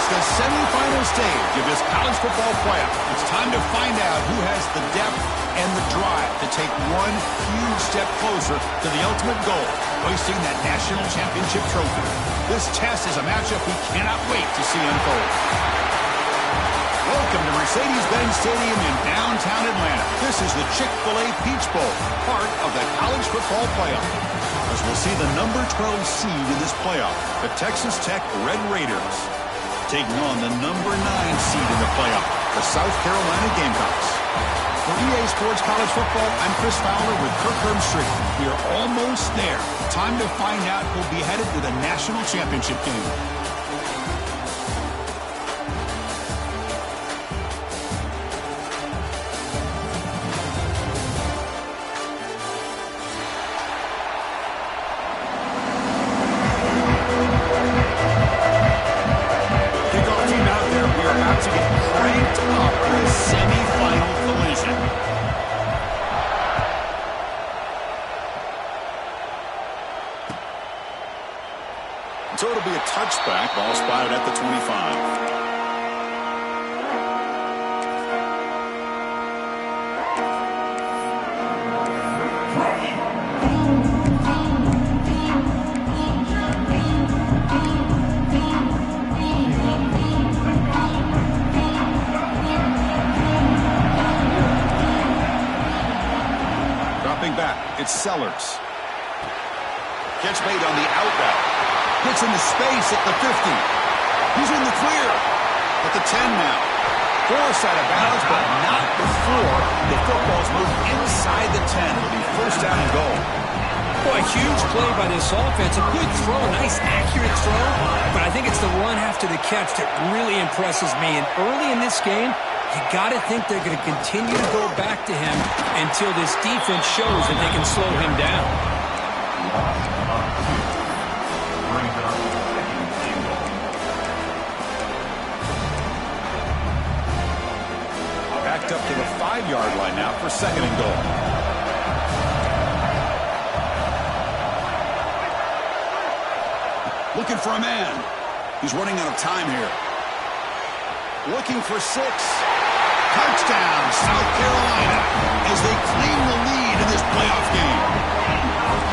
the semifinal stage of this college football playoff. It's time to find out who has the depth and the drive to take one huge step closer to the ultimate goal, hoisting that national championship trophy. This test is a matchup we cannot wait to see unfold. Welcome to Mercedes-Benz Stadium in downtown Atlanta. This is the Chick-fil-A Peach Bowl, part of the college football playoff. As we'll see the number 12 seed in this playoff, the Texas Tech Red Raiders, taking on the number 9 seed in the playoff, the South Carolina Gamecocks. For EA Sports College Football, I'm Chris Fowler with Kirk Herbstreit. We are almost there. Time to find out who'll be headed to the national championship game. So it'll be a touchback, ball spotted at the 25. Dropping back, it's Sellers. Catch made on the out route. Gets into space at the 50. He's in the clear. At the 10 now. Forced out of bounds, but not before the football's moved inside the 10. It'll be first down and goal. Boy, huge play by this offense. A good throw, a nice accurate throw. But I think it's the run after the catch that really impresses me. And early in this game, you got to think they're going to continue to go back to him until this defense shows that they can slow him down. Backed up to the 5-yard line now for second and goal. Looking for a man. He's running out of time here. Looking for 6. Touchdown, South Carolina, as they claim the lead in this playoff game.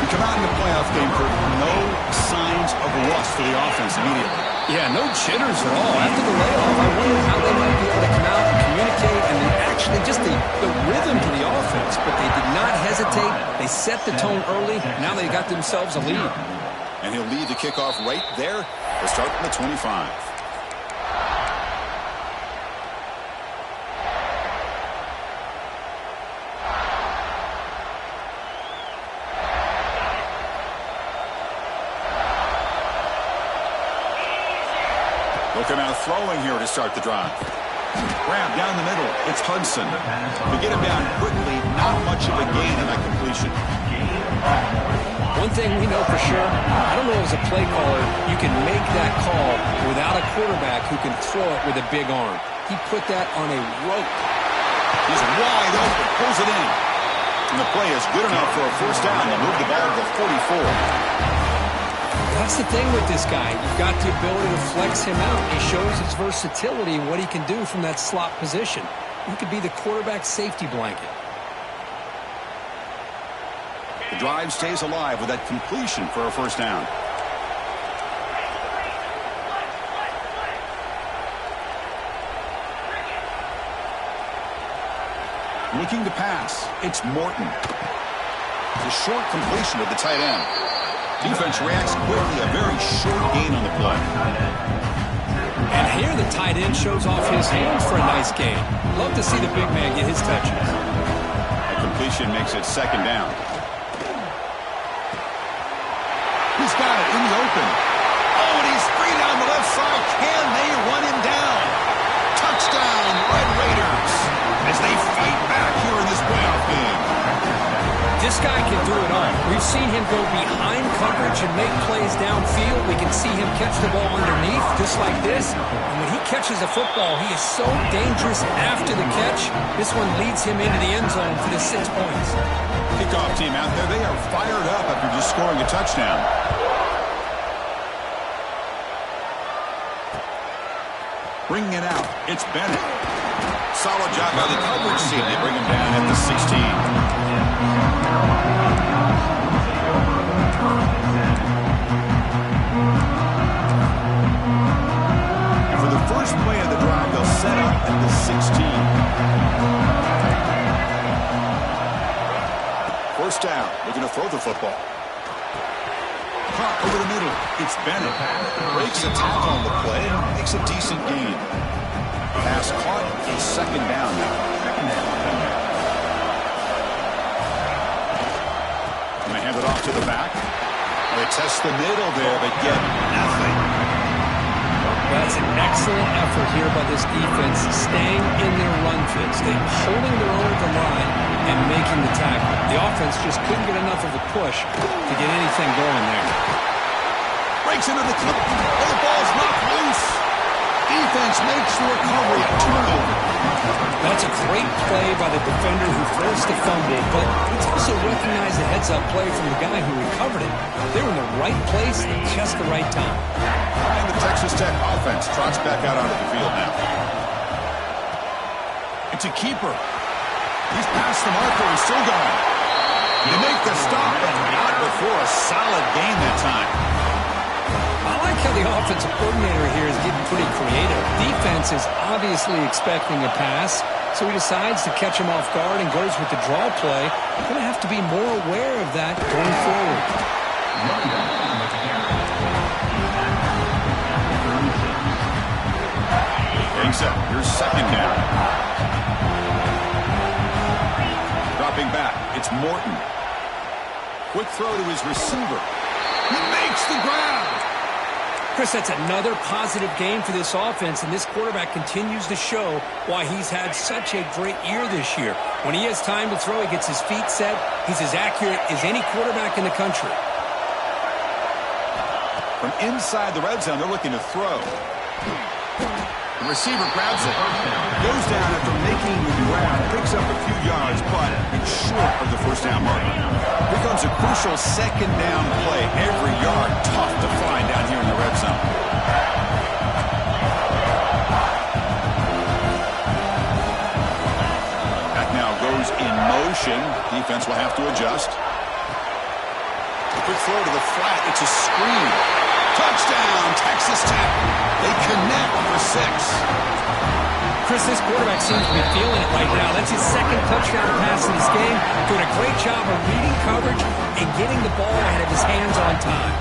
We come out in the playoff game for no signs of rust for the offense immediately. Yeah, no jitters at all. After the layoff, I wondered how they might be able to come out and communicate and then actually just the rhythm to the offense. But they did not hesitate. They set the tone early. Now they got themselves a lead. And he'll lead the kickoff right there to start from the 25. Looking out throwing here to start the drive. Grab down the middle. It's Hudson. To get him down quickly, not much of a gain in that completion. One thing we know for sure, I don't know as a play caller, you can make that call without a quarterback who can throw it with a big arm. He put that on a rope. He's wide open, pulls it in. And the play is good enough for a first down to move the ball to the 44. That's the thing with this guy. You've got the ability to flex him out. He shows his versatility and what he can do from that slot position. He could be the quarterback safety blanket. The drive stays alive with that completion for a first down. Looking to pass. It's Morton. The short completion to the tight end. Defense reacts quickly, a very short gain on the play. And here the tight end shows off his hands for a nice gain. Love to see the big man get his touches. That completion makes it second down. He's got it in the open. Oh, and he's free down the left side. Can they run him down? Touchdown, Red Raiders, as they fight back here in this playoff game. This guy can do it all. We've seen him go behind coverage and make plays downfield. We can see him catch the ball underneath, just like this. And when he catches a football, he is so dangerous after the catch. This one leads him into the end zone for the 6 points. Kickoff team out there, they are fired up after just scoring a touchdown. Bringing it out, it's Bennett. Solid job by the coverage team. They bring him down at the 16. And for the first play of the drive, they'll set up at the 16. First down, looking to throw the football. Caught over the middle. It's Bennett. Breaks a tackle on the play. Makes a decent gain. Pass caught. It's second down now. Going to hand it off to the back. They test the middle there, but get nothing. That's an excellent effort here by this defense, staying in their run fits. They're holding their own at the line and making the tackle. The offense just couldn't get enough of a push to get anything going there. Breaks into the clip. Oh, the ball's knocked loose. Defense makes the recovery. A turnover. That's a great play by the defender who forced the fumble, but it's also recognized a heads-up play from the guy who recovered it. They were in the right place at just the right time. And the Texas Tech offense trots back out onto the field now. It's a keeper. He's past the marker and still going. They make the stop, but not before a solid gain that time. I like how the offensive coordinator here is getting pretty creative. Defense is obviously expecting a pass, so he decides to catch him off guard and goes with the draw play. They're going to have to be more aware of that going forward. Takes up. Here's second down. Dropping back. It's Morton. Quick throw to his receiver. He makes the grab. Chris, that's another positive game for this offense, and this quarterback continues to show why he's had such a great year this year. When he has time to throw, he gets his feet set. He's as accurate as any quarterback in the country. From inside the red zone, they're looking to throw. The receiver grabs it. Goes down after making the grab. Picks up a few yards, but it's short of the first down mark. Here comes a crucial second down play. Every yard tough to find down here in the red zone. That now goes in motion. Defense will have to adjust. Quick throw to the flat. It's a screen. Touchdown, Texas Tech. They connect for 6. Chris, this quarterback seems to be feeling it right now. That's his second touchdown pass in this game. Doing a great job of reading coverage and getting the ball ahead of his hands on time.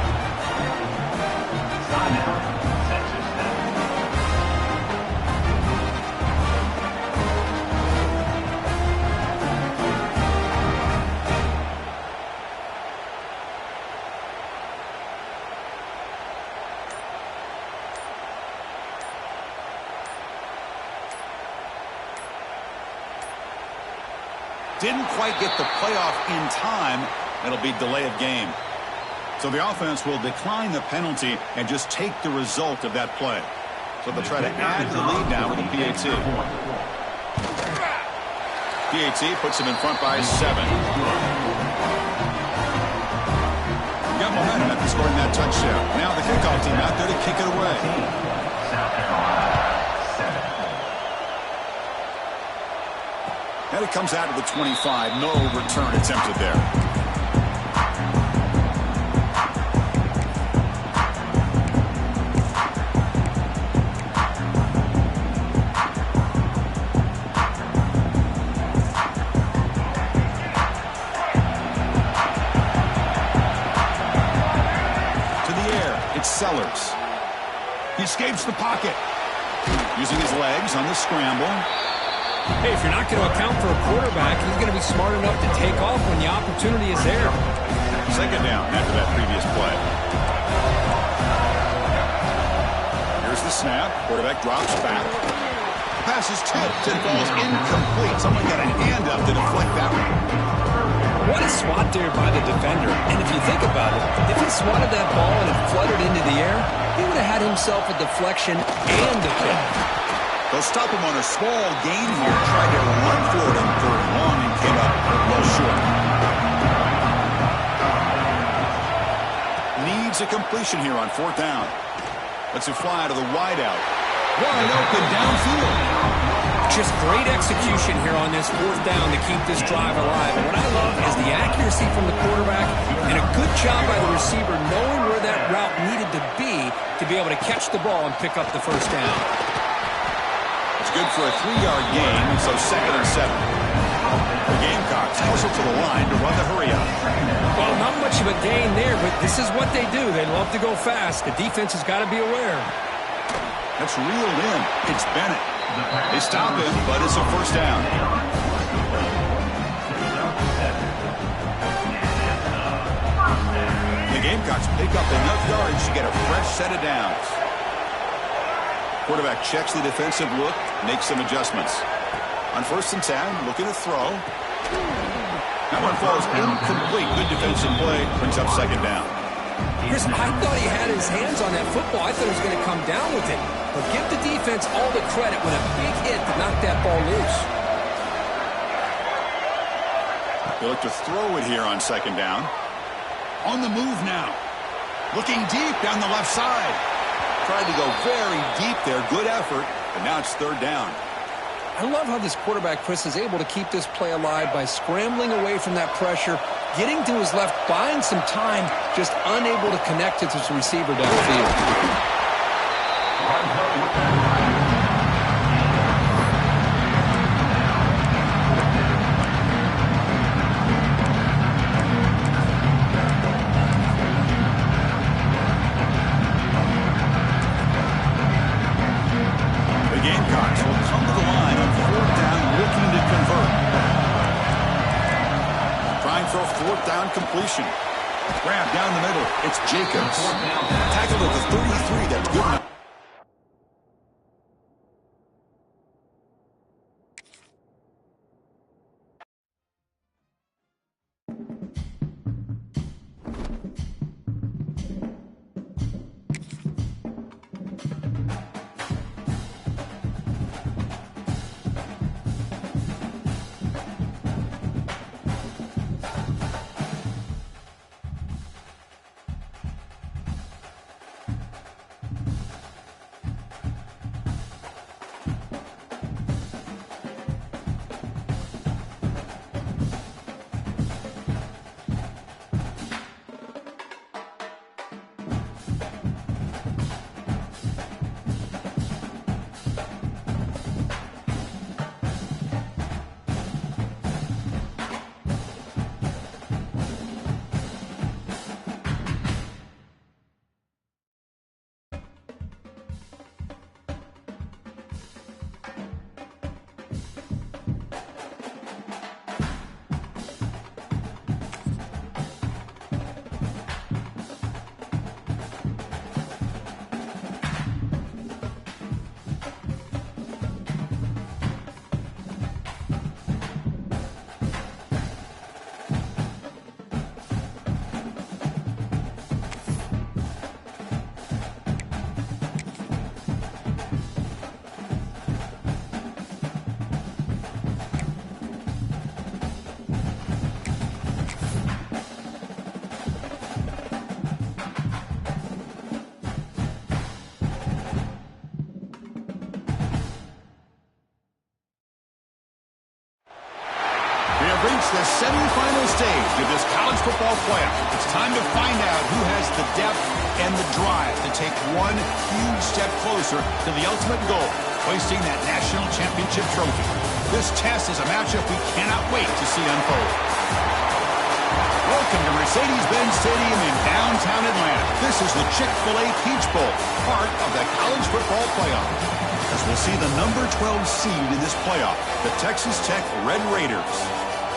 Didn't quite get the playoff in time. It'll be delay of game. So the offense will decline the penalty and just take the result of that play. So they'll try to add to the lead now with a PAT. PAT puts them in front by 7. Got momentum after scoring that touchdown. Now the kickoff team out there to kick it away. And it comes out of the 25. No return attempted there. To the air. It's Sellers. He escapes the pocket. Using his legs on the scramble. Hey, if you're not going to account for a quarterback, he's going to be smart enough to take off when the opportunity is there. Second down after that previous play. Here's the snap. Quarterback drops back. Pass is tipped and falls incomplete. Someone got a hand up to deflect that one. What a swat there by the defender. And if you think about it, if he swatted that ball and it fluttered into the air, he would have had himself a deflection and a pick. They'll stop him on a small gain here. Tried to run for it on 3rd and long and came up well short. Needs a completion here on 4th down. Lets it fly to the wideout. Wide open downfield. Just great execution here on this fourth down to keep this drive alive. And what I love is the accuracy from the quarterback and a good job by the receiver knowing where that route needed to be able to catch the ball and pick up the first down. It's good for a 3-yard gain, so 2nd and 7. The Gamecocks hustle to the line to run the hurry-up. Well, not much of a gain there, but this is what they do. They love to go fast. The defense has got to be aware. That's reeled in. It's Bennett. They stop him, but it's a first down. The Gamecocks pick up enough yards to get a fresh set of downs. Quarterback checks the defensive look, makes some adjustments. On 1st and 10, looking to throw. That one falls incomplete. Good defensive play, brings up 2nd down. Chris, I thought he had his hands on that football. I thought he was going to come down with it. But give the defense all the credit with a big hit to knock that ball loose. They look to throw it here on 2nd down. On the move now. Looking deep down the left side. Tried to go very deep there. Good effort. But now it's 3rd down. I love how this quarterback, Chris, is able to keep this play alive by scrambling away from that pressure, getting to his left, buying some time, just unable to connect to his receiver downfield. Completion. Grab down the middle. It's Jacobs. Tackled at the 33. That's good enough. The semifinal stage of this college football playoff. It's time to find out who has the depth and the drive to take one huge step closer to the ultimate goal, hoisting that national championship trophy. This test is a matchup we cannot wait to see unfold. Welcome to Mercedes-Benz Stadium in downtown Atlanta. This is the Chick-fil-A Peach Bowl, part of the college football playoff. As we'll see the number 12 seed in this playoff, the Texas Tech Red Raiders,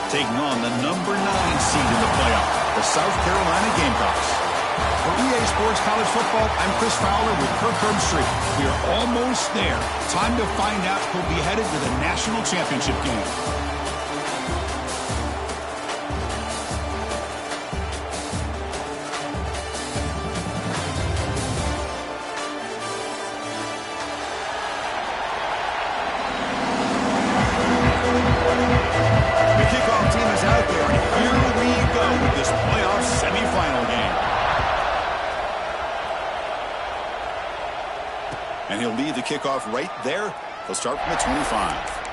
taking on the number 9 seed in the playoff, the South Carolina Gamecocks. For EA Sports College Football, I'm Chris Fowler with Kirk Herbstreit. We are almost there. Time to find out who'll be headed to the national championship game. kickoff right there. They'll start from the 25.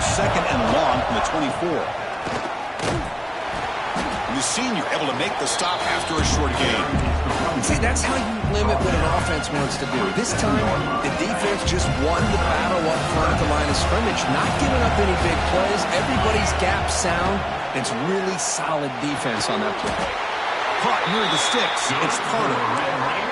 Second and long from the 24. The senior able to make the stop after a short gain. See, that's how you limit what an offense wants to do. This time, the defense just won the battle up front at the line of scrimmage, not giving up any big plays. Everybody's gap sound. It's really solid defense on that play. Caught near the sticks. It's Carter.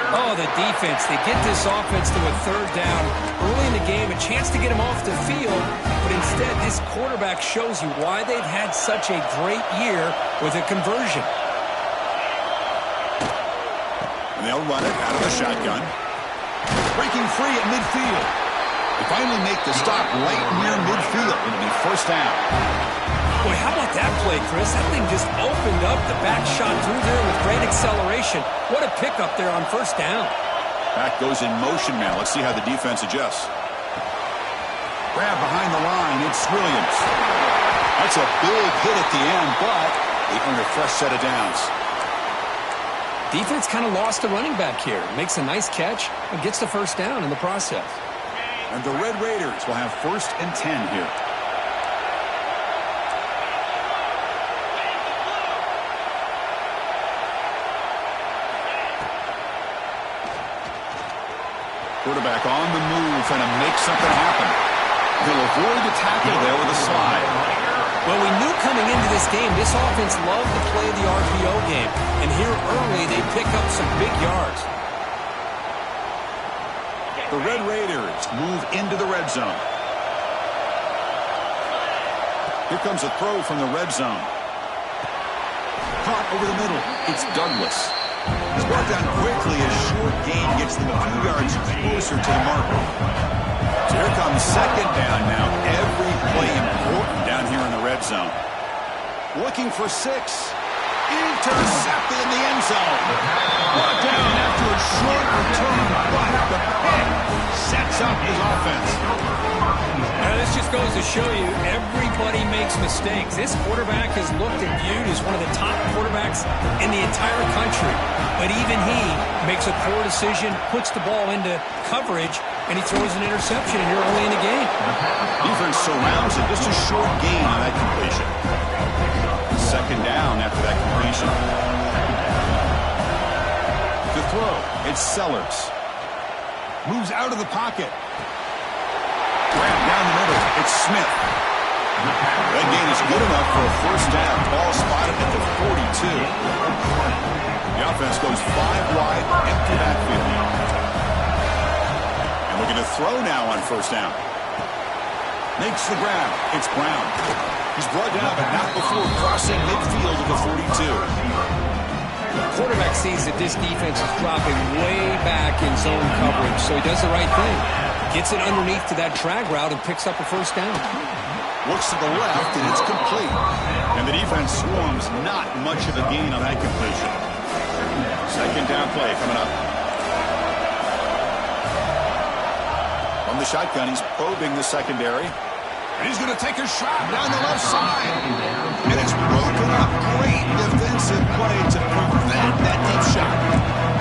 Oh, the defense. They get this offense to a third down early in the game, a chance to get him off the field, but instead this quarterback shows you why they've had such a great year with a conversion. And they'll run it out of the shotgun. Breaking free at midfield. They finally make the stop right near midfield. It'll be first down. Boy, how about that play, Chris? That thing just opened up. The back shot through there with great acceleration. What a pickup there on first down. Back goes in motion now. Let's see how the defense adjusts. Grab behind the line. It's Williams. That's a big hit at the end, but they earn a fresh set of downs. Defense kind of lost a running back here. Makes a nice catch and gets the first down in the process. And the Red Raiders will have 1st and 10 here. Quarterback on the move, trying to make something happen. He'll avoid the tackle there with a slide. Well, we knew coming into this game, this offense loved to play the RPO game. And here early, they pick up some big yards. The Red Raiders move into the red zone. Here comes a throw from the red zone. Caught over the middle. It's Douglas. He's brought down quickly as short gain gets them 2 yards closer to the marker. So here comes second down now. Every play important down here in the red zone. Looking for 6. Intercepted in the end zone. Brought down after a short return, but the pick sets up his offense. Now, this just goes to show you everybody makes mistakes. This quarterback is looked and viewed as one of the top quarterbacks in the entire country. But even he makes a poor decision, puts the ball into coverage, and he throws an interception here early in the game. Defense surrounds it. Just a short gain on that completion. Second down after that completion. To throw, it's Sellers. Moves out of the pocket. Grab down the middle. It's Smith. That gain is good enough for a first down. Ball spotted at the 42. The offense goes 5 wide, empty backfield. And looking to throw now on first down. Makes the grab. It's Brown. He's brought down, but not before crossing midfield at the 42. The quarterback sees that this defense is dropping way back in zone coverage, so he does the right thing. Gets it underneath to that drag route and picks up a first down. Looks to the left, and it's complete. And the defense swarms not much of a gain on that completion. Second down play coming up. On the shotgun, he's probing the secondary. And he's going to take a shot down the left side. And it's broken up. Great defensive play to prevent that deep shot.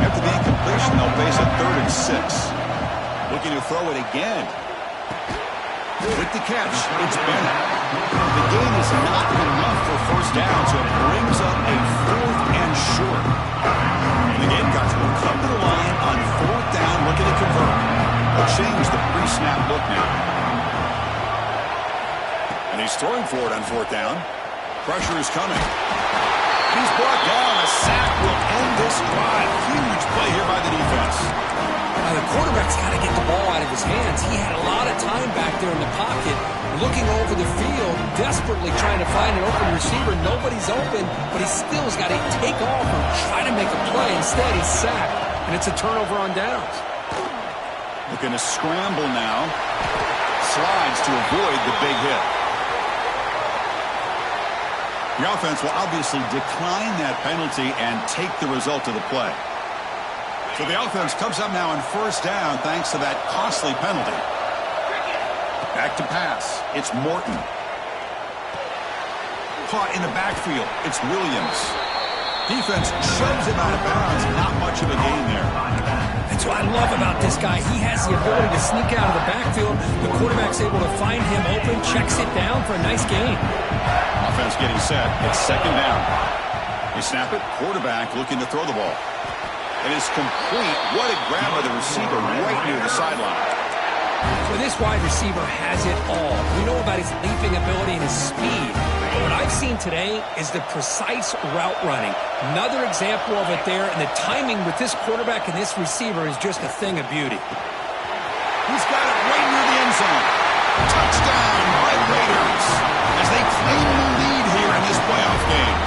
After the incompletion, they'll face a 3rd and 6. Looking to throw it again. With the catch, it's Bennett. The gain is not enough for first down, so it brings up a 4th and short. And the Gamecocks will come to the line on 4th down, looking to convert. They'll change the pre-snap look now. And he's throwing for it on 4th down. Pressure is coming. He's brought down. A sack will end this drive. Huge play here by the defense. The quarterback's got to get the ball out of his hands. He had a lot of time back there in the pocket, looking over the field, desperately trying to find an open receiver. Nobody's open, but he still has got to take off or try to make a play. Instead, he's sacked, and it's a turnover on downs. Looking to scramble now. Slides to avoid the big hit. The offense will obviously decline that penalty and take the result of the play. So the offense comes up now on first down thanks to that costly penalty. Back to pass. It's Morton. Caught in the backfield. It's Williams. Defense shoves him out of bounds. Not much of a gain there. That's what I love about this guy. He has the ability to sneak out of the backfield. The quarterback's able to find him open, checks it down for a nice gain. Offense getting set. It's second down. They snap it. Quarterback looking to throw the ball. It is complete. What a grab by the receiver right near the sideline. So this wide receiver has it all. We know about his leaping ability and his speed. But what I've seen today is the precise route running. Another example of it there, and the timing with this quarterback and this receiver is just a thing of beauty. He's got it right near the end zone. Touchdown, Red Raiders, as they claim the lead here in this playoff game.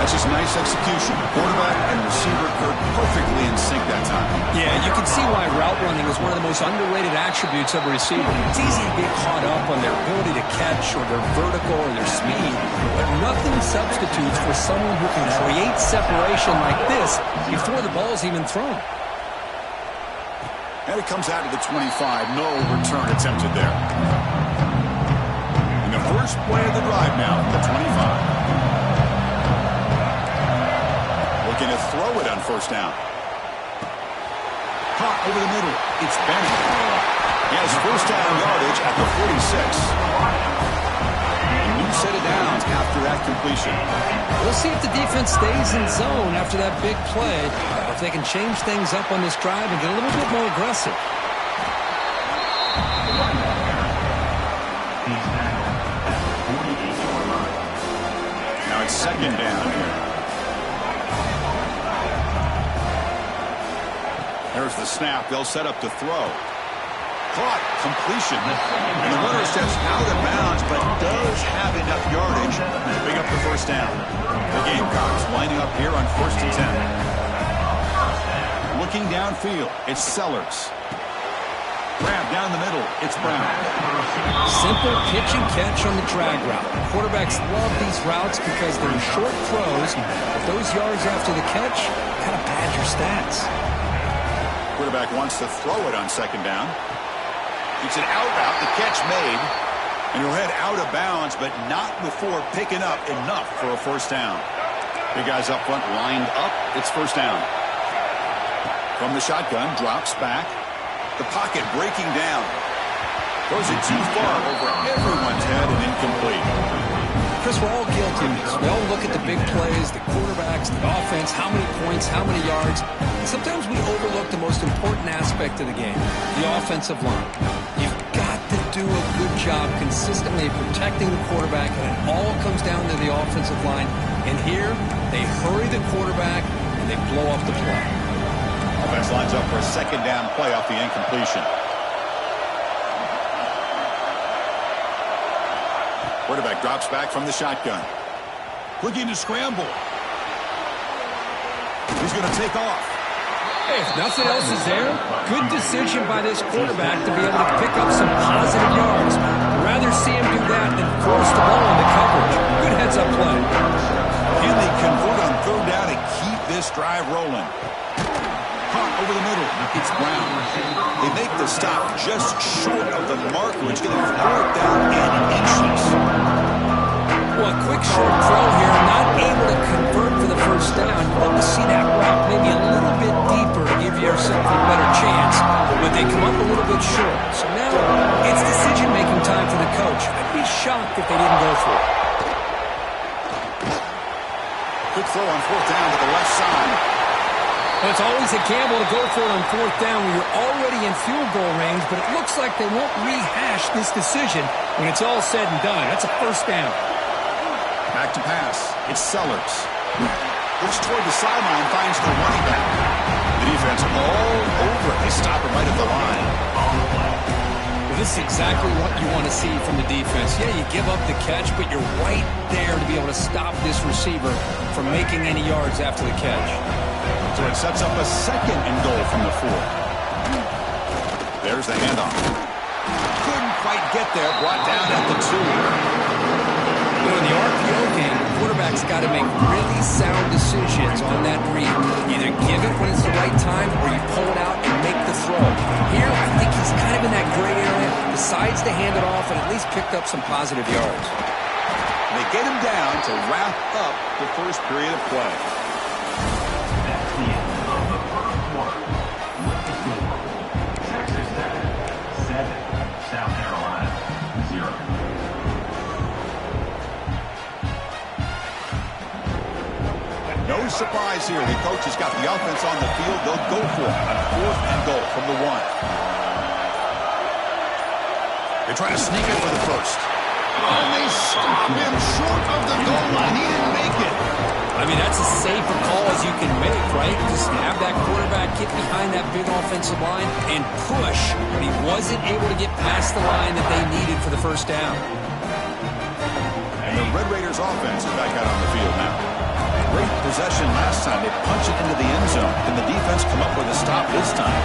That's just nice execution. Quarterback and receiver were perfectly in sync that time. Yeah, you can see why route running is one of the most underrated attributes of a receiver. It's easy to get caught up on their ability to catch or their vertical or their speed, but nothing substitutes for someone who can create separation like this before the ball's even thrown. And it comes out to the 25. No return attempted there. And the first play of the drive now from the 25. Looking to throw it on first down. Caught over the middle. It's Bennett. He has first down yardage at the 46. A new set of downs after that completion. We'll see if the defense stays in zone after that big play, or if they can change things up on this drive and get a little bit more aggressive. Now it's second down here. There's the snap. They'll set up to throw. Caught. Completion. And the runner steps out of bounds, but does have enough yardage to pick up the first down. The Gamecocks lining up here on 1st and 10. Looking downfield, it's Sellers. Grab down the middle, it's Brown. Simple pitch and catch on the drag route. Quarterbacks love these routes because they're short throws. But those yards after the catch kind of pad your stats. Quarterback wants to throw it on second down. It's an out route, the catch made. And he'll head out of bounds, but not before picking up enough for a first down. Big guys up front lined up. It's first down. From the shotgun, drops back. The pocket breaking down. Throws it too far over everyone's head and incomplete. Chris, we're all guilty of this. We all look at the big plays, the quarterbacks, the offense, how many points, how many yards. And sometimes we overlook the most important aspect of the game, the offensive line. You've got to do a good job consistently protecting the quarterback, and it all comes down to the offensive line. And here, they hurry the quarterback, and they blow up the play. Offense lines up for a second down play off the incompletion. Quarterback drops back from the shotgun. Looking to scramble. He's going to take off. Hey, if nothing else is there, good decision by this quarterback to be able to pick up some positive yards. I'd rather see him do that than force the ball into coverage. Good heads-up play. Can they convert on third down and keep this drive rolling? Caught over the middle. It's Brown. They make the stop just short of the marker. It's going to be fourth down in inches. Well, a quick short throw here, not able to convert for the first down. You want to see that route maybe a little bit deeper to give yourself a better chance, but they come up a little bit short. So now it's decision-making time for the coach. I'd be shocked if they didn't go for it. Quick throw on fourth down to the left side. Well, it's always a gamble to go for it on fourth down when you're already in field goal range, but it looks like they won't rehash this decision when it's all said and done. That's a first down. Back to pass. It's Sellers. Looks toward the sideline, finds the running back. The defense all over it. They stop him right at the line. Well, this is exactly what you want to see from the defense. Yeah, you give up the catch, but you're right there to be able to stop this receiver from making any yards after the catch. So it sets up a 2nd and goal from the 4. There's the handoff. Couldn't quite get there. Brought down at the 2. You know, in the RPO game, the quarterback's got to make really sound decisions on that read. Either give it when it's the right time or you pull it out and make the throw. Here, I think he's kind of in that gray area, decides to hand it off and at least picked up some positive yards. They get him down to wrap up the first period of play. That's the end of the first quarter. With the score, Texas Tech 7, South Carolina 0. No surprise here. The coach has got the offense on the field. They'll go for it on 4th and goal from the 1. They try to sneak it for the first. And they stop him short of the goal line. He didn't make it. I mean, that's as safe a call as you can make, right? Just have that quarterback get behind that big offensive line and push. But he wasn't able to get past the line that they needed for the first down. And the Red Raiders offense is back out on the field now. Great possession last time. They punch it into the end zone. Can the defense come up with a stop this time?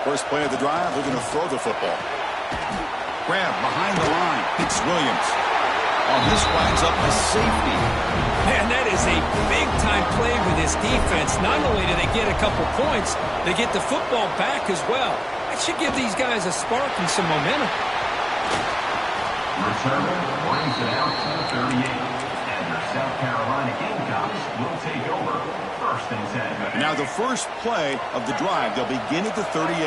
First play of the drive, they're going to throw the football. Grab behind the line. It's Williams. Oh, this winds up a safety. Man, that is a big-time play with this defense. Not only do they get a couple points, they get the football back as well. That should give these guys a spark and some momentum. Returner brings it out to the 38. And the South Carolina Gamecocks will take over 1st and 10. Now the first play of the drive, they'll begin at the 38.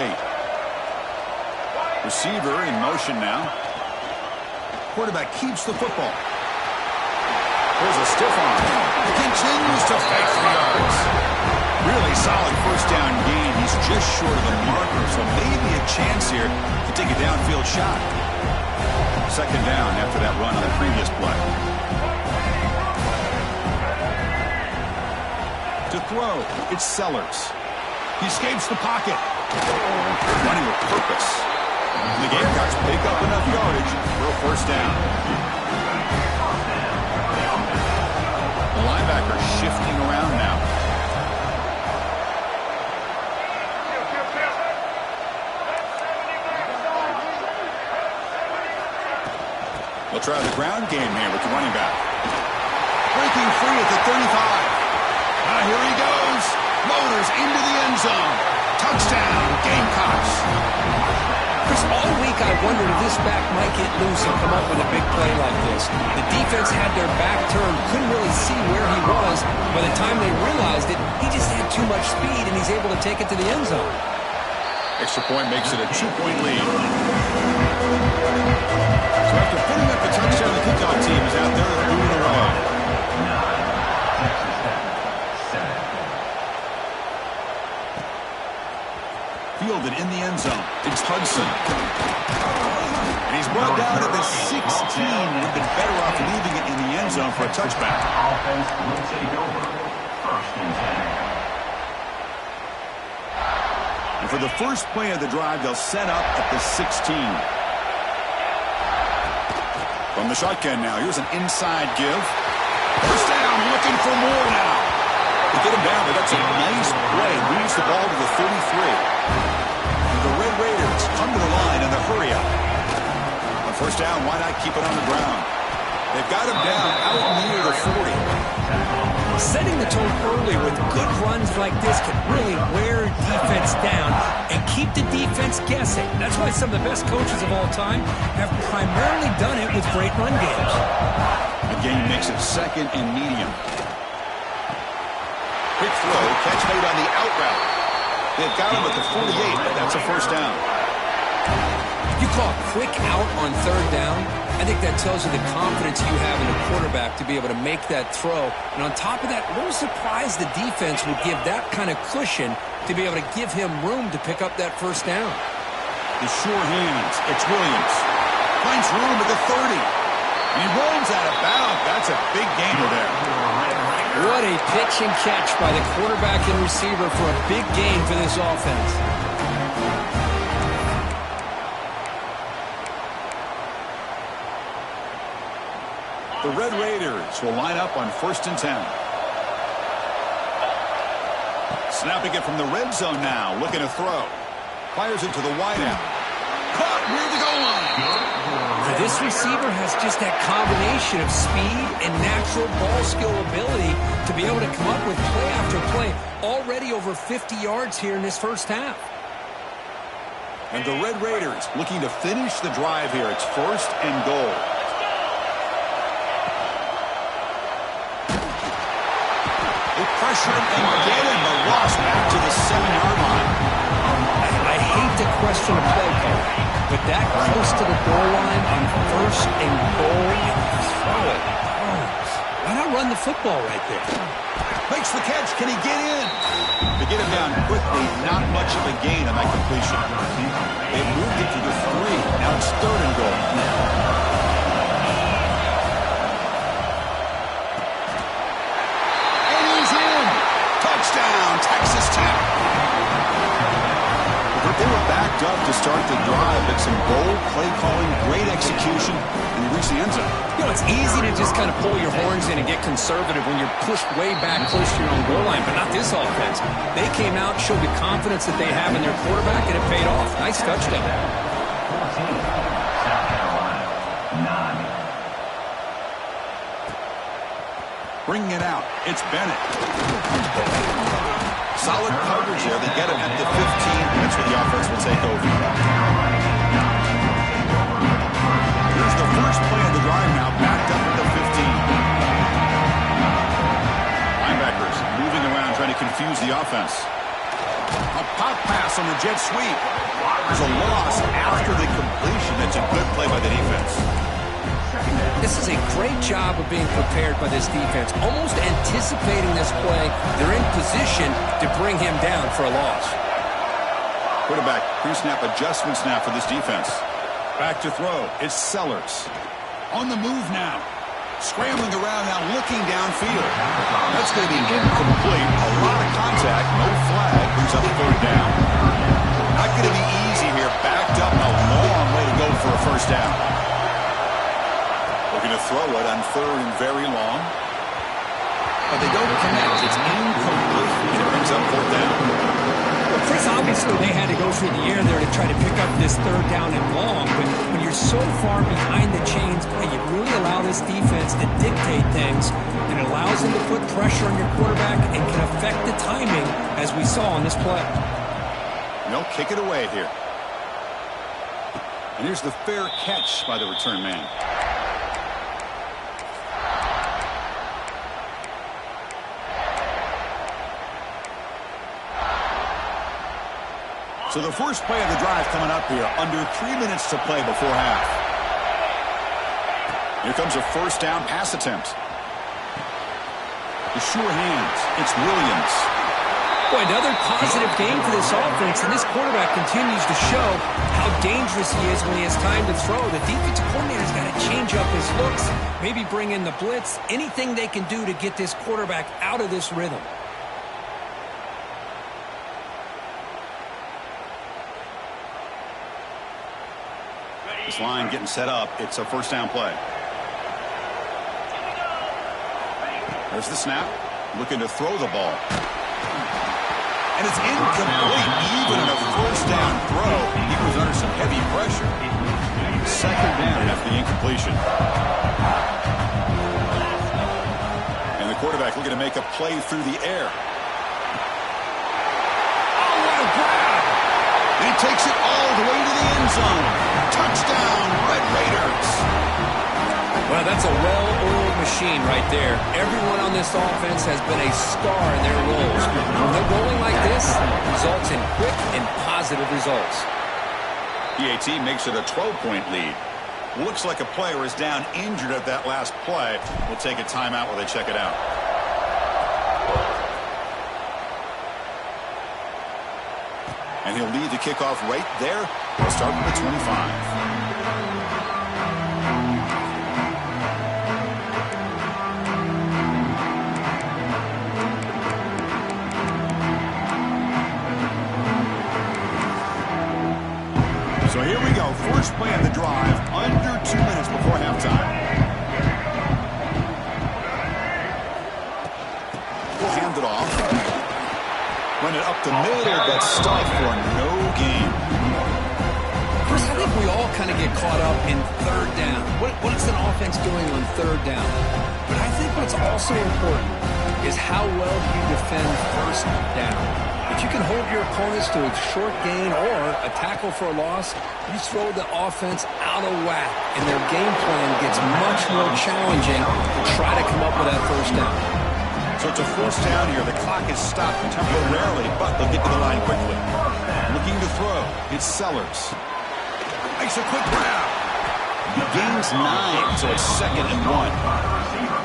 Receiver in motion now. Quarterback keeps the football. There's a stiff arm. He continues to fight for yards. Really solid first down gain. He's just short of the marker, so maybe a chance here to take a downfield shot. 2nd down after that run on the previous play. To throw, it's Sellers. He escapes the pocket. Running with purpose. The Gamecocks pick up enough yardage for a first down. The linebacker shifting around now. They'll try the ground game here with the running back. Breaking free at the 35. Here he goes. Motors into the end zone. Touchdown, Gamecocks. Chris, all week I wondered if this back might get loose and come up with a big play like this. The defense had their back turned, couldn't really see where he was. By the time they realized it, he just had too much speed, and he's able to take it to the end zone. Extra point makes it a 2-point lead. So after putting up the touchdown, the kickoff team is out there moving away. 9, Texas Tech 7. Fielded in the end zone. It's Hudson. And he's brought down at the 16. Would have been better off leaving it in the end zone for a touchback. Offense will take over 1st and 10. And for the first play of the drive, they'll set up at the 16. From the shotgun now, here's an inside give. First down, looking for more now. They get him down, but that's a nice play. Moves the ball to the 33. The Red Raiders come to the line in the hurry up. On first down, why not keep it on the ground? They've got him down out near the 40. Setting the tone early with good runs like this can really wear defense down and keep the defense guessing. That's why some of the best coaches of all time have primarily done it with great run games. The game makes it 2nd and medium. Quick throw, catch made on the out route. They've got him at the 48, but that's a first down. You call a quick out on 3rd down, I think that tells you the confidence you have in a quarterback to be able to make that throw. And on top of that, a little surprised the defense would give that kind of cushion to be able to give him room to pick up that first down. The sure hands, it's Williams. Finds room at the 30. He rolls out of bounds. That's a big gainer there. What a pitch and catch by the quarterback and receiver for a big gain for this offense. The Red Raiders will line up on 1st and 10. Snapping it from the red zone now, looking to throw. Fires it to the wideout. Caught near the goal line. This receiver has just that combination of speed and natural ball skill ability to be able to come up with play after play. Already over 50 yards here in this first half. And the Red Raiders looking to finish the drive here. It's 1st and goal. They pressure him again, and the loss back to the 7-yard line. I hate to question a play call, but that close to the goal line on 1st and goal, and throw it. Oh, why not run the football right there? Makes the catch. Can he get in? To get him down quickly, not much of a gain on that completion. They moved it to the 3. Now it's 3rd and goal. And he's in. Touchdown, Texas Tech. They were backed up to start the drive, but some bold play calling, great execution, and they reached the end zone. You know, it's easy to just kind of pull your horns in and get conservative when you're pushed way back close to your own goal line, but not this offense. They came out, showed the confidence that they have in their quarterback, and it paid off. Nice touchdown. 14, South Carolina, 9. Bringing it out, it's Bennett. Solid coverage there. They get him at the 15. That's where the offense will take over. Here's the first play of the drive now, backed up at the 15. Linebackers moving around, trying to confuse the offense. A pop pass on the jet sweep. There's a loss after the completion. That's a good play by the defense. This is a great job of being prepared by this defense. Almost anticipating this play, they're in position to bring him down for a loss. Quarterback, pre-snap adjustments now for this defense. Back to throw. It's Sellers. On the move now. Scrambling around now, looking downfield. That's going to be incomplete. A lot of contact, no flag. Brings up 3rd down. Not going to be easy here. Backed up, a long way to go for a first down. Looking to throw it on 3rd and very long. But they don't connect. It's incomplete. It brings up 4th down. Well, Chris, obviously they had to go through the air there to try to pick up this 3rd down and long, but when you're so far behind the chains, you really allow this defense to dictate things, and it allows them to put pressure on your quarterback and can affect the timing, as we saw on this play. They'll kick it away here. And here's the fair catch by the return man. So the first play of the drive coming up here, under 3 minutes to play before half. Here comes a first down pass attempt. The sure hands, it's Williams. Boy, another positive game for this offense, and this quarterback continues to show how dangerous he is when he has time to throw. The defensive coordinator's got to change up his looks, maybe bring in the blitz, anything they can do to get this quarterback out of this rhythm. This line getting set up. It's a first down play. There's the snap. Looking to throw the ball. And it's incomplete. Even in a first down throw, he was under some heavy pressure. 2nd down after the incompletion. And the quarterback looking to make a play through the air. Oh, what a grab! And he takes it all the way to the end zone. Touchdown, Red Raiders. Well, that's a well-oiled machine right there. Everyone on this offense has been a star in their roles. When they're rolling like this, it results in quick and positive results. PAT makes it a 12-point lead. Looks like a player is down injured at that last play. We'll take a timeout while they check it out. And he'll lead the kickoff right there. We'll start with the 25. So here we go. First play of the drive, under 2 minutes before halftime. We'll hand it off. Run it up the middle, but stuff for no gain. Chris, I think we all kind of get caught up in third down. What's an offense doing on third down? But I think what's also important is how well you defend first down. If you can hold your opponents to a short gain or a tackle for a loss, you throw the offense out of whack, and their game plan gets much more challenging to try to come up with that first down. So it's a first down here. The clock is stopped temporarily, but they'll get to the line quickly. Looking to throw. It's Sellers. Makes a quick grab. He gains 9, so it's 2nd and 1.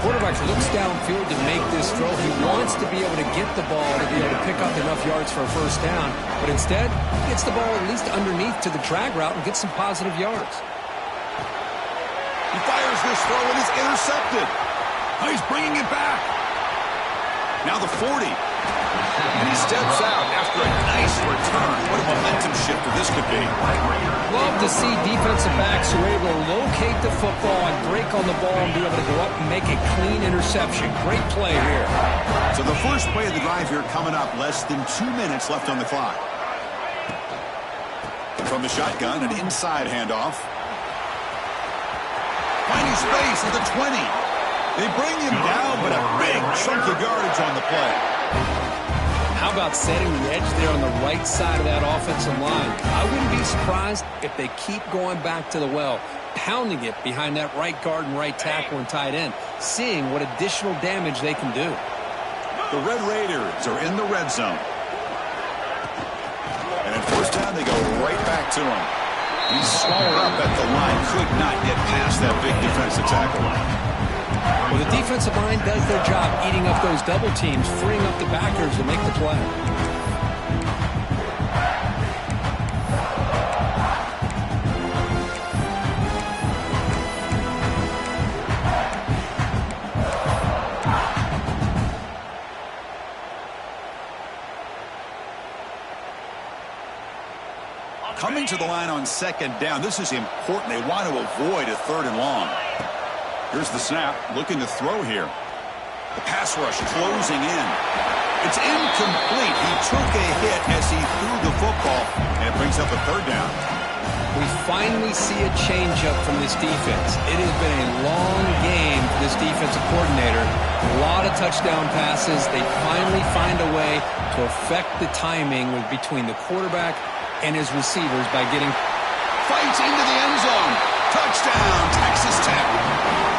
Quarterback looks downfield to make this throw. He wants to be able to get the ball to be able to pick up enough yards for a first down, but instead, he gets the ball at least underneath to the drag route and gets some positive yards. He fires this throw and is intercepted. Oh, he's bringing it back. Now the 40. And he steps out after a nice return. What a momentum shifter this could be. Love to see defensive backs who are able to locate the football and break on the ball and be able to go up and make a clean interception. Great play here. So the first play of the drive here coming up. Less than 2 minutes left on the clock. From the shotgun, an inside handoff. Finding space at the 20. They bring him down, but a big chunk of yardage on the play. How about setting the edge there on the right side of that offensive line? I wouldn't be surprised if they keep going back to the well, pounding it behind that right guard and right tackle and tight end, seeing what additional damage they can do. The Red Raiders are in the red zone. And at first down, they go right back to him. He's swallowed up at the line, could not get past that big defensive tackle. Well, the defensive line does their job eating up those double teams, freeing up the backers to make the play. Coming to the line on second down, this is important. They want to avoid a 3rd and long. Here's the snap, looking to throw here. The pass rush closing in. It's incomplete. He took a hit as he threw the football, and it brings up a 3rd down. We finally see a changeup from this defense. It has been a long game for this defensive coordinator. A lot of touchdown passes. They finally find a way to affect the timing between the quarterback and his receivers by getting... Fights into the end zone. Touchdown, Texas Tech.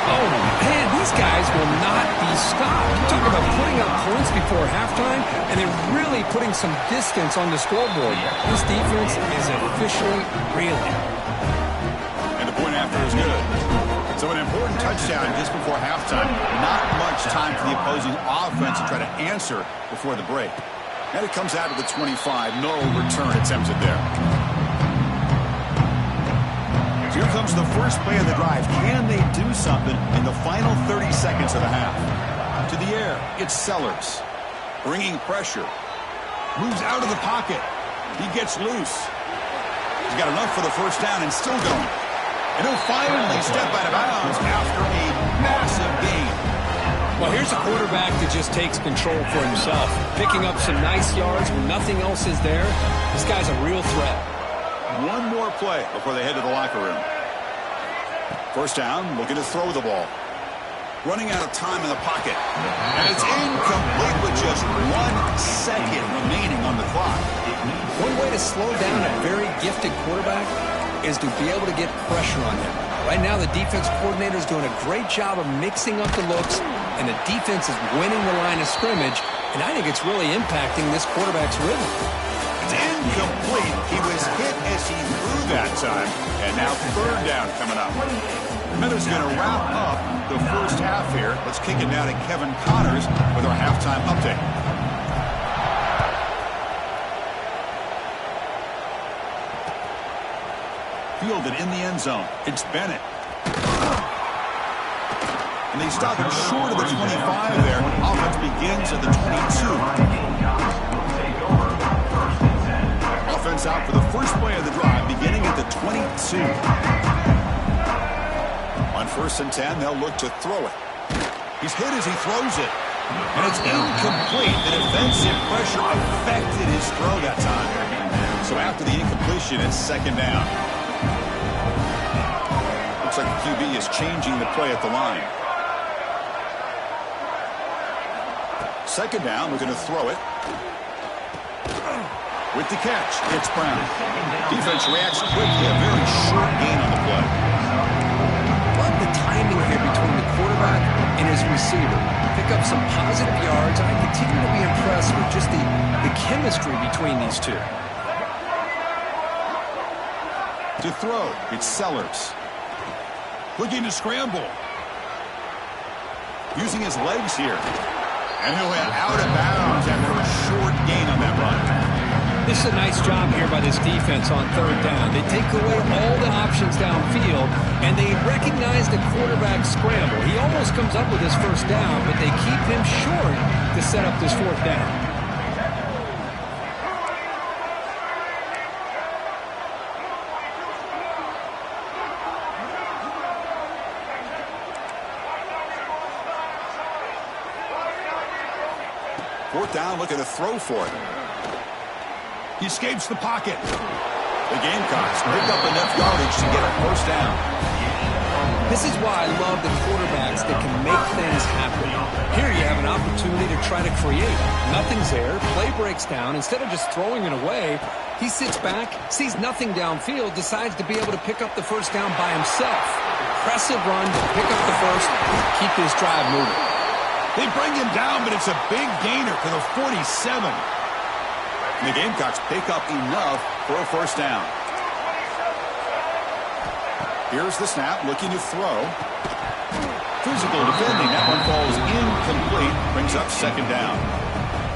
Oh, man, these guys will not be stopped. You talk about putting up points before halftime, and they're really putting some distance on the scoreboard. This defense is officially reeling. And the point after is good. So an important touchdown just before halftime. Not much time for the opposing offense to try to answer before the break. And it comes out to the 25. No return attempted there. Here comes the first play of the drive. Can they do something in the final 30 seconds of the half? To the air, it's Sellers. Bringing pressure. Moves out of the pocket. He gets loose. He's got enough for the first down and still going. And he'll finally step out of bounds after a massive gain. Well, here's a quarterback that just takes control for himself. Picking up some nice yards when nothing else is there. This guy's a real threat. One more play before they head to the locker room. First down, looking to throw the ball. Running out of time in the pocket. And it's incomplete with just 1 second remaining on the clock. One way to slow down a very gifted quarterback is to be able to get pressure on him. Right now, the defense coordinator is doing a great job of mixing up the looks, and the defense is winning the line of scrimmage, and I think it's really impacting this quarterback's rhythm. It's incomplete. He was hit as he threw that time. And now 3rd down coming up. Miller's going to wrap up the first half here. Let's kick it now to Kevin Connors with our halftime update. Fielded in the end zone. It's Bennett. And they stop him short of the 25 there. Offense begins at the 22. Offense out for the first play of the drive. 22. On 1st and 10, they'll look to throw it. He's hit as he throws it. And it's incomplete. The defensive pressure affected his throw that time. So after the incompletion, it's 2nd down. Looks like the QB is changing the play at the line. 2nd down, we're going to throw it. With the catch, it's Brown. Defense reacts quickly, a very short gain on the play. Love the timing here between the quarterback and his receiver. Pick up some positive yards, and I continue to be impressed with just the chemistry between these two. To throw, it's Sellers. Looking to scramble. Using his legs here. And he'll head out of bounds after a short gain on that run. This is a nice job here by this defense on 3rd down. They take away all the options downfield, and they recognize the quarterback scramble. He almost comes up with his 1st down, but they keep him short to set up this 4th down. Fourth down, looking to throw for it. He escapes the pocket. The Gamecocks pick up enough yardage to get a 1st down. This is why I love the quarterbacks that can make things happen. Here you have an opportunity to try to create. Nothing's there. Play breaks down. Instead of just throwing it away, he sits back, sees nothing downfield, decides to be able to pick up the 1st down by himself. Impressive run to pick up the 1st, keep this drive moving. They bring him down, but it's a big gainer for the 47. And the Gamecocks pick up enough for a 1st down. Here's the snap, looking to throw. Physical defending. That one falls incomplete. Brings up 2nd down.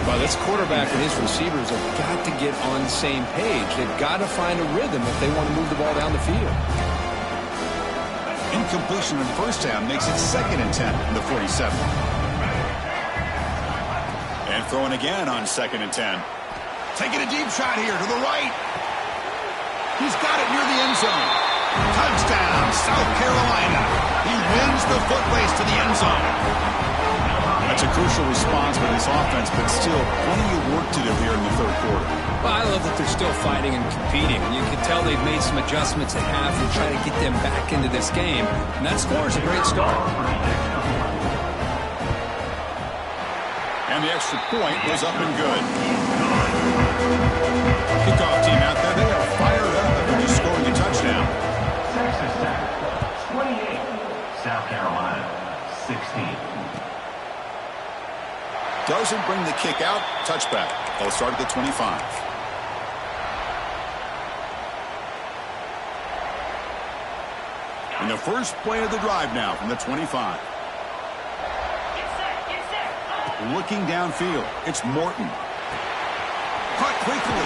Well, this quarterback and his receivers have got to get on the same page. They've got to find a rhythm if they want to move the ball down the field. Incompletion on 1st down makes it 2nd and 10 in the 47. And throwing again on 2nd and 10. Taking a deep shot here to the right. He's got it near the end zone. Touchdown, South Carolina. He wins the foot race to the end zone. That's a crucial response for this offense, but still plenty of work to do here in the 3rd quarter. Well, I love that they're still fighting and competing. You can tell they've made some adjustments at half and try to get them back into this game. And that score is a great start. And the extra point was up and good. Kickoff team out there, they are fired up after just scoring a touchdown. Texas Tech, 28. South Carolina, 16. Doesn't bring the kick out. Touchback. They'll start at the 25. And the first play of the drive now from the 25. Looking downfield, it's Morton. Caught quickly.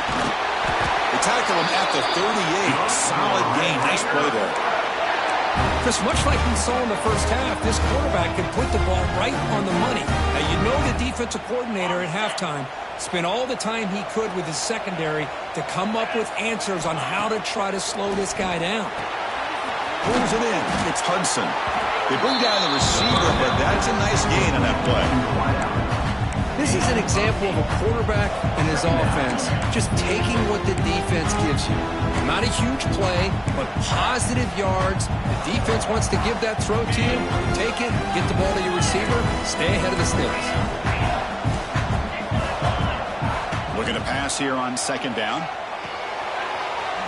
They tackle him at the 38. Solid gain. Nice play there. Chris, much like we saw in the 1st half, this quarterback can put the ball right on the money. Now, you know the defensive coordinator at halftime spent all the time he could with his secondary to come up with answers on how to try to slow this guy down. Pulls it in. It's Hudson. They bring down the receiver, but that's a nice gain on that play. This is an example of a quarterback and his offense just taking what the defense gives you. Not a huge play, but positive yards. The defense wants to give that throw to you. Take it, get the ball to your receiver, stay ahead of the stills. Looking to pass here on 2nd down.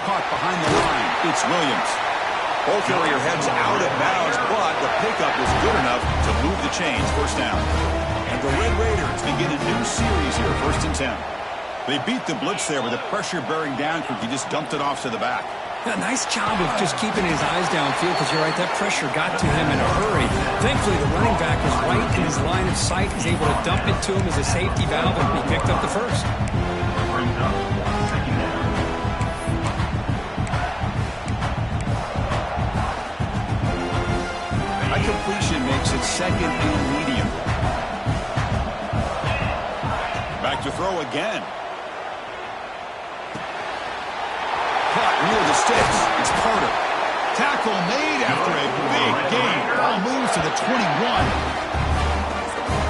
Caught behind the line. It's Williams. Ball carrier heads out of bounds, but the pickup was good enough to move the chains. 1st down. And the Red Raiders begin a new series here, 1st and 10. They beat the blitz there with the pressure bearing down. He just dumped it off to the back. A nice job of just keeping his eyes downfield because you're right, that pressure got to him in a hurry. Thankfully, the running back was right in his line of sight. He's able to dump it to him as a safety valve, and he picked up the 1st. That completion makes it 2nd and medium. Back to throw again. Caught near the sticks. It's Carter. Tackle made after a big gain. Ball moves to the 21.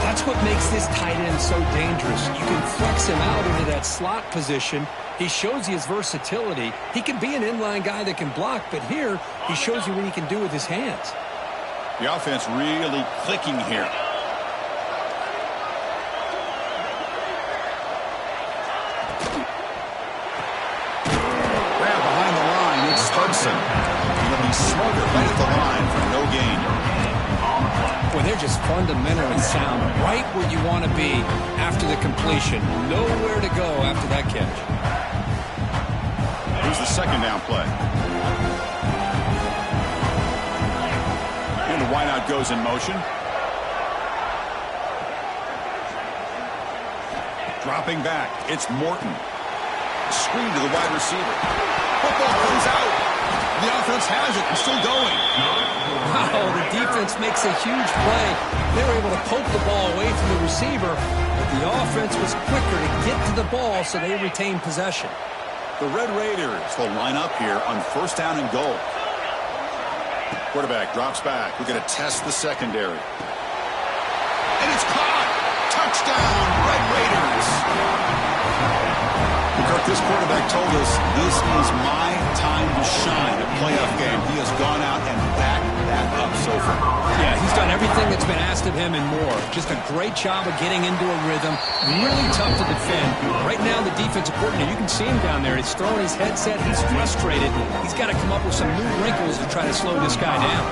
That's what makes this tight end so dangerous. You can flex him out into that slot position. He shows you his versatility. He can be an inline guy that can block, but here he shows you what he can do with his hands. The offense really clicking here. Grab behind the line. It's Hudson. He'll be smothered right at the line for no gain. Well, they're just fundamentally sound, right where you want to be after the completion. Nowhere to go after that catch. Here's the second down play. And the wideout goes in motion. Dropping back, it's Morton. Screen to the wide receiver. Football comes out. The offense has it and still going. Wow, the defense makes a huge play. They were able to poke the ball away from the receiver, but the offense was quicker to get to the ball, so they retained possession. The Red Raiders will line up here on first down and goal. Quarterback drops back. We're going to test the secondary. And it's caught. Touchdown, Red Raiders. Kirk, this quarterback told us this is my time to shine, a playoff game. He has gone out and backed that up so far. Yeah, he's done everything that's been asked of him and more. Just a great job of getting into a rhythm. Really tough to defend. Right now, the defensive coordinator, you can see him down there. He's throwing his headset. He's frustrated. He's got to come up with some new wrinkles to try to slow this guy down.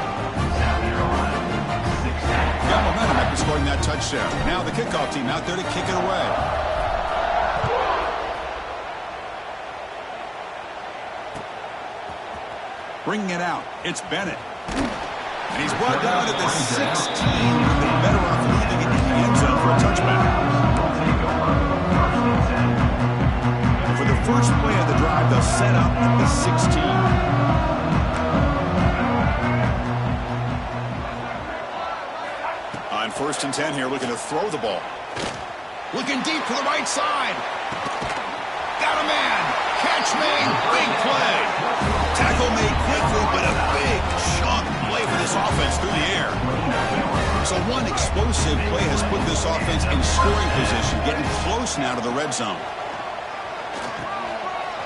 Got momentum after scoring that touchdown. Now the kickoff team out there to kick it away. Bringing it out, it's Bennett. And he's brought down at the 16. They're better off leaving it in the end zone for a touchback. And for the first play of the drive, they'll set up at the 16. On 1st and 10 here, looking to throw the ball. Looking deep to the right side. Got a man. Catch made. Big play. Tackle made quickly, but a big chunk play for this offense through the air. So one explosive play has put this offense in scoring position, getting close now to the red zone.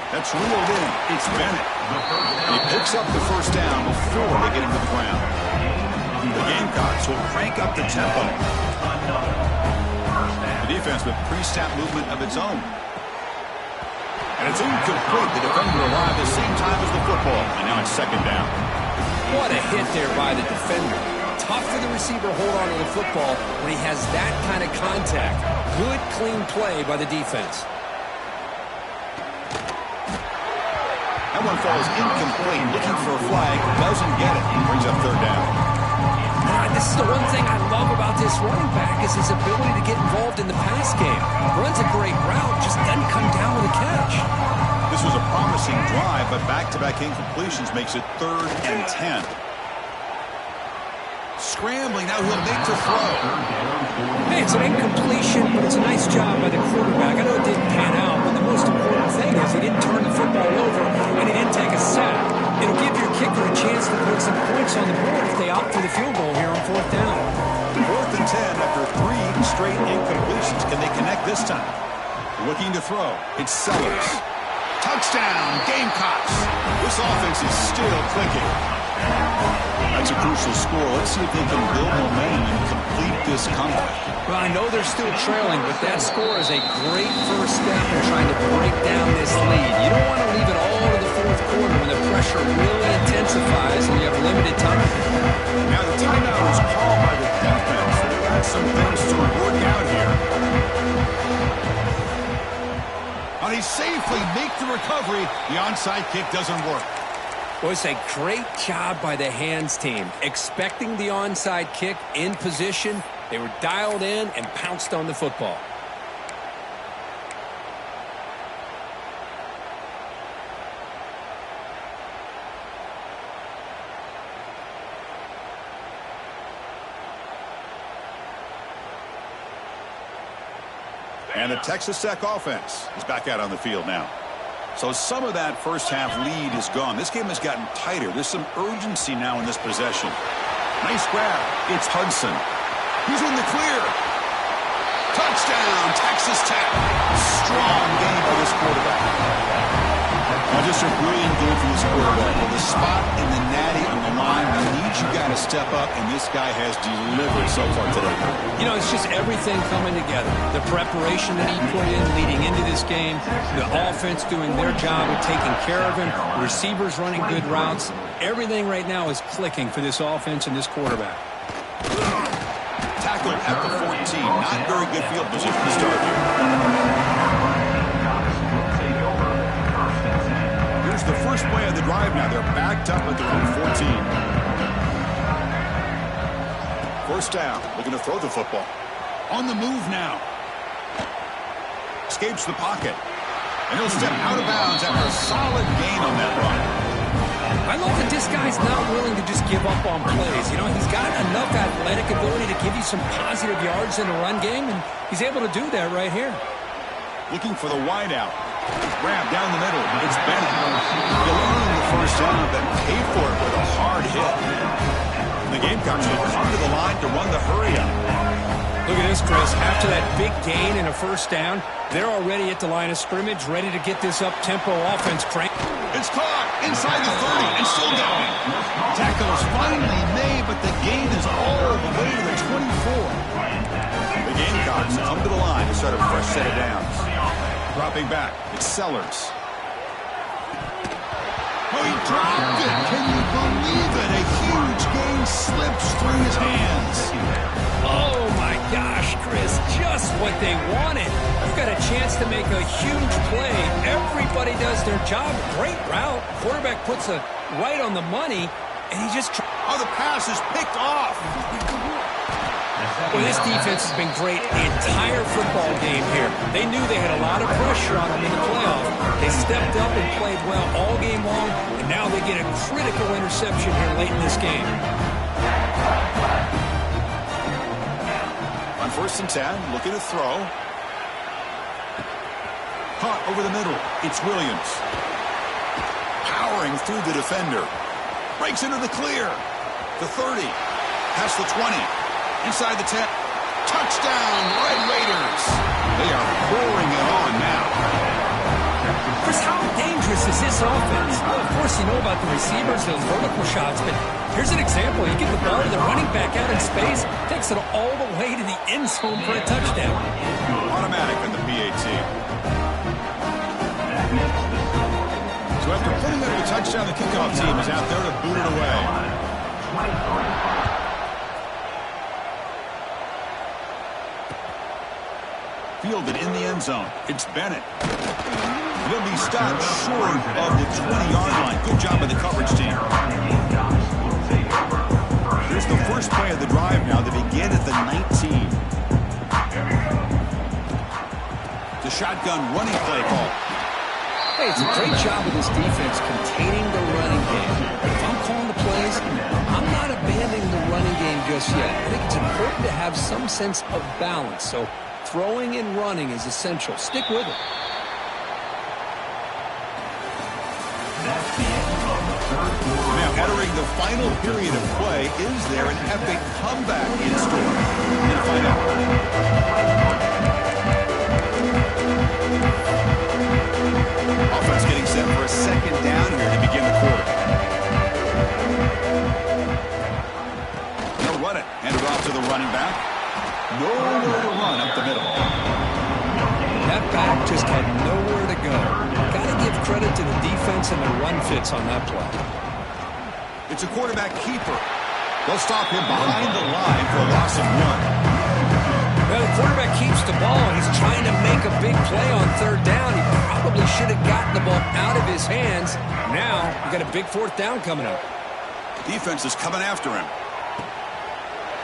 That's reeled in. It's Bennett. He picks up the first down before they get him to the ground. The Gamecocks will crank up the tempo. The defense with pre-snap movement of its own. And it's incomplete. The defender arrived at the same time as the football. And now it's second down. What a hit there by the defender. Tough for the receiver to hold on to the football when he has that kind of contact. Good, clean play by the defense. That one falls incomplete. Looking for a flag. Doesn't get it. Brings up third down. This is the one thing I love about this running back is his ability to get involved in the pass game. Runs a great route, just doesn't come down with a catch. This was a promising drive, but back-to-back incompletions makes it 3rd and 10. Scrambling, now he'll make the throw. Hey, it's an incompletion, but it's a nice job by the quarterback. I know it didn't pan out, but the most important thing is he didn't turn the football over and he didn't take a sack. It'll give your kicker a chance to put some points on the board if they opt for the field goal here on 4th down. 4th and 10 after 3 straight incompletions. Can they connect this time? Looking to throw. It's Sellers. Touchdown, Gamecocks. This offense is still clicking. That's a crucial score. Let's see if they can build momentum and complete this comeback. Well, I know they're still trailing, but that score is a great first step in trying to break down this lead. You don't want to leave it all to the 4th quarter when the pressure really intensifies and you have limited time. Now the timeout is called by the defense. They've got some things to work out here. And he safely makes the recovery. The onside kick doesn't work. Well, it's a great job by the hands team. Expecting the onside kick in position, they were dialed in and pounced on the football. And the Texas Tech offense is back out on the field now. So some of that first half lead is gone. This game has gotten tighter. There's some urgency now in this possession. Nice grab. It's Hudson. He's in the clear. Touchdown, Texas Tech. Strong game by this quarterback. Now just a brilliant game for this quarterback. With the spot in the Natty on the line, we need you guys to step up, and this guy has delivered so far today. You know, it's just everything coming together. The preparation that he put in leading into this game, the offense doing their job of taking care of him, receivers running good routes. Everything right now is clicking for this offense and this quarterback. Tackle at the 14. Not very good field position to start here. Here's the first play of the drive now. They're backed up at their own 14. First down. Looking to throw the football. On the move now. Escapes the pocket. And he'll step out of bounds after a solid gain on that run. I love that this guy's not willing to just give up on plays. You know, he's got enough athletic ability to give you some positive yards in a run game, and he's able to do that right here. Looking for the wideout. Grab down the middle. It's Bennett. He'll earn the first down, but pay for it with a hard hit. The Gamecocks will come to the line to run the hurry up. Look at this, Chris. After that big gain and a first down, they're already at the line of scrimmage, ready to get this up-tempo offense cranked. It's caught inside the 30 and still going. Tackle is finally made, but the gain is all the way to the 24. The Gamecocks come to the line to start a fresh set of downs. Dropping back, it's Sellers. Oh, he dropped it. Can you believe it? A huge gain slips through his hands. Oh, my gosh, Chris, just what they wanted. You've got a chance to make a huge play. Everybody does their job. Great route. Quarterback puts it right on the money, and he just... Oh, the pass is picked off. Well, this defense has been great the entire football game here. They knew they had a lot of pressure on them in the playoff. They stepped up and played well all game long, and now they get a critical interception here late in this game. On 1st and 10, looking to throw. Caught over the middle. It's Williams. Powering through the defender. Breaks into the clear. The 30. Past the 20. Inside the 10. Touchdown, Red Raiders. They are pouring it on now. Chris, how dangerous is this offense? Well, of course, you know about the receivers, those vertical shots, but here's an example. You get the ball to the running back out in space, takes it all the way to the end zone for a touchdown. Automatic on the PAT. So after putting up a touchdown, the kickoff team is out there to boot it away. Fielded in the end zone. It's Bennett. He'll be stopped short of the 20-yard line. Good job by the coverage team. Here's the first play of the drive now. They begin at the 19. The shotgun running play call. Hey, it's a great job of this defense containing the running game. If I'm calling the plays, I'm not abandoning the running game just yet. I think it's important to have some sense of balance. So throwing and running is essential. Stick with it. Now entering the final period of play, is there an epic comeback in store? We'll find out. Offense getting set for a second down here to begin the quarter. They'll run it. Hand it off to the running back. Nowhere to run up the middle. That back just had nowhere to go. Got to give credit to the defense and the run fits on that play. It's a quarterback keeper. They'll stop him behind the line for a loss of 1. Well, the quarterback keeps the ball, and he's trying to make a big play on 3rd down. He probably should have gotten the ball out of his hands. Now, we've got a big 4th down coming up. Defense is coming after him.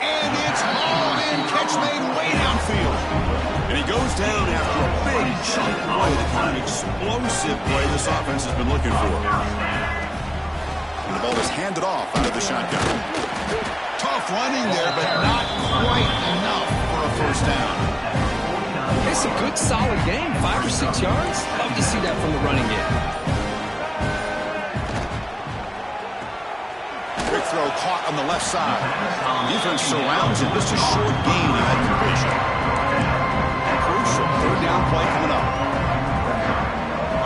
And it's hauled in. Catch made way downfield. And he goes down after a big chunk play, the kind of explosive play this offense has been looking for. And the ball is handed off out of the shotgun. Tough running there, but not quite enough for a first down. It's a good, solid game. 5 or 6 yards. Love to see that from the running game. on the left side. Defense surrounds him. Just a short gain in that completion. Crucial third down play coming up.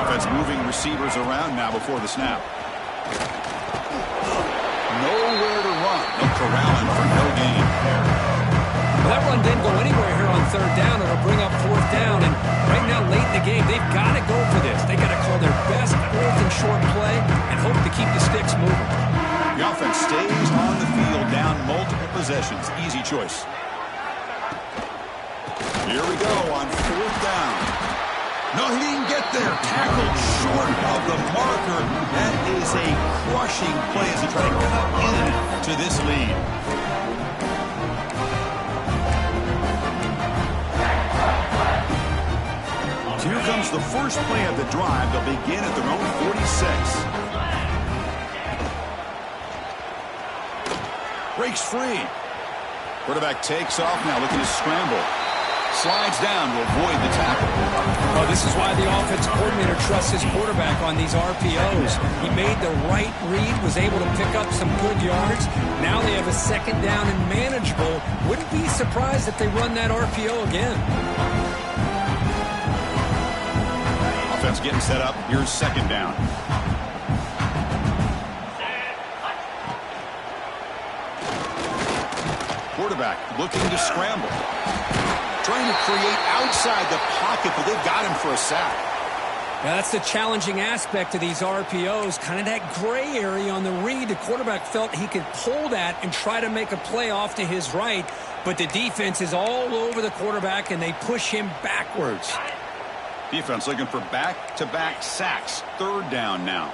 Offense moving receivers around now before the snap. Nowhere to run. They'll corral him for no gain. Well, that run didn't go anywhere here on third down. It'll bring up fourth down. And right now, late in the game, they've got to go for this. They've got to call their best fourth and short play and hope to keep the sticks moving. The offense stays on the field down multiple possessions. Easy choice. Here we go on fourth down. No, he didn't get there. Tackled short of the marker. That is a crushing play as he tried to cut into this lead. So here comes the first play of the drive. They'll begin at their own 46. Breaks free. Quarterback takes off now, looking to scramble. Slides down to avoid the tackle. Oh, this is why the offensive coordinator trusts his quarterback on these RPOs. He made the right read, was able to pick up some good yards. Now they have a second down and manageable. Wouldn't be surprised if they run that RPO again. Offense getting set up. Here's second down. Quarterback looking to scramble. Trying to create outside the pocket, but they've got him for a sack. Now that's the challenging aspect of these RPOs, kind of that gray area on the read. The quarterback felt he could pull that and try to make a play off to his right, but the defense is all over the quarterback, and they push him backwards. Defense looking for back-to-back sacks. Third down now.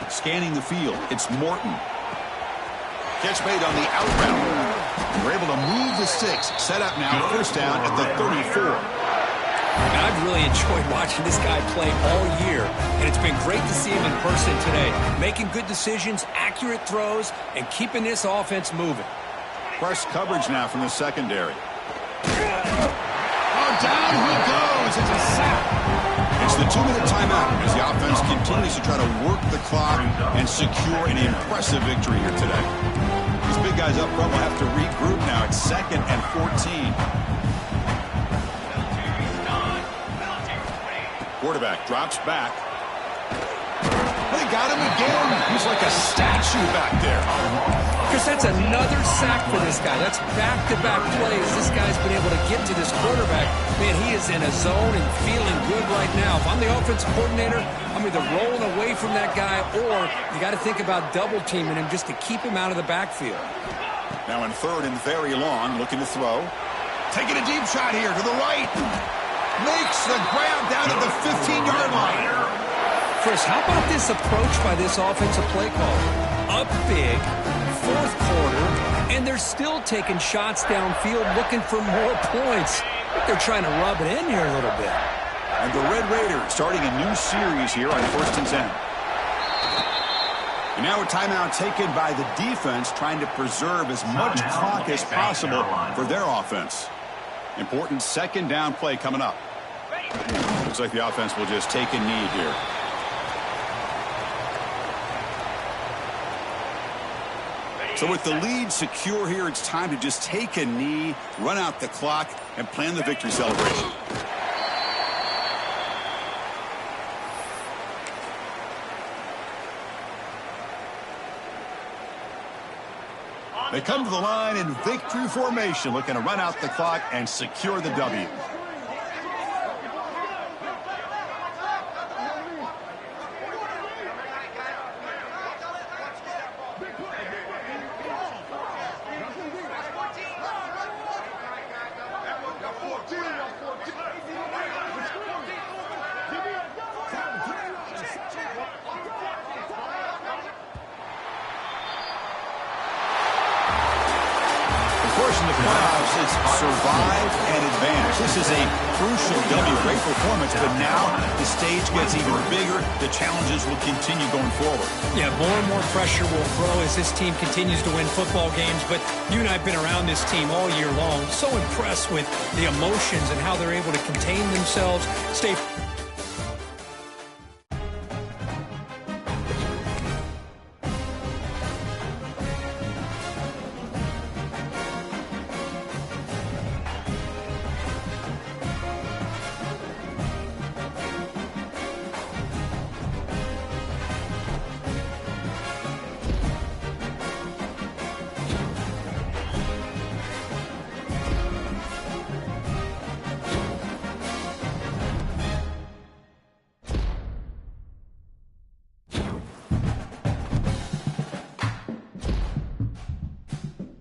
Scanning the field, it's Morton. Catch made on the out route. We're able to move the sticks. Set up now, first down at the 34. And I've really enjoyed watching this guy play all year, and it's been great to see him in person today. Making good decisions, accurate throws, and keeping this offense moving. Press coverage now from the secondary. Oh, down he goes. It's a sack. It's the 2-minute timeout as the offense continues to try to work the clock and secure an impressive victory here today. These big guys up front will have to regroup now. It's 2nd and 14. Quarterback drops back. They got him again. He's like a statue back there. Chris, that's another sack for this guy. That's back-to-back plays. This guy's been able to get to this quarterback. Man, he is in a zone and feeling good right now. If I'm the offensive coordinator, I'm either rolling away from that guy or you got to think about double-teaming him just to keep him out of the backfield. Now in third and very long, looking to throw. Taking a deep shot here to the right. Makes the grab down at the 15-yard line. Chris, how about this approach by this offensive play call? Up big, fourth quarter, and they're still taking shots downfield looking for more points. I think they're trying to rub it in here a little bit. And the Red Raiders starting a new series here on 1st and 10. And now a timeout taken by the defense, trying to preserve as much clock as possible for their offense. Important second down play coming up. Looks like the offense will just take a knee here. So with the lead secure here, it's time to just take a knee, run out the clock, and plan the victory celebration. They come to the line in victory formation, looking to run out the clock and secure the W. In the playoffs, it's survive and advance. This is a crucial W. Great performance, but now the stage gets even bigger. The challenges will continue going forward. Yeah, more and more pressure will grow as this team continues to win football games, but you and I have been around this team all year long. So impressed with the emotions and how they're able to contain themselves, stay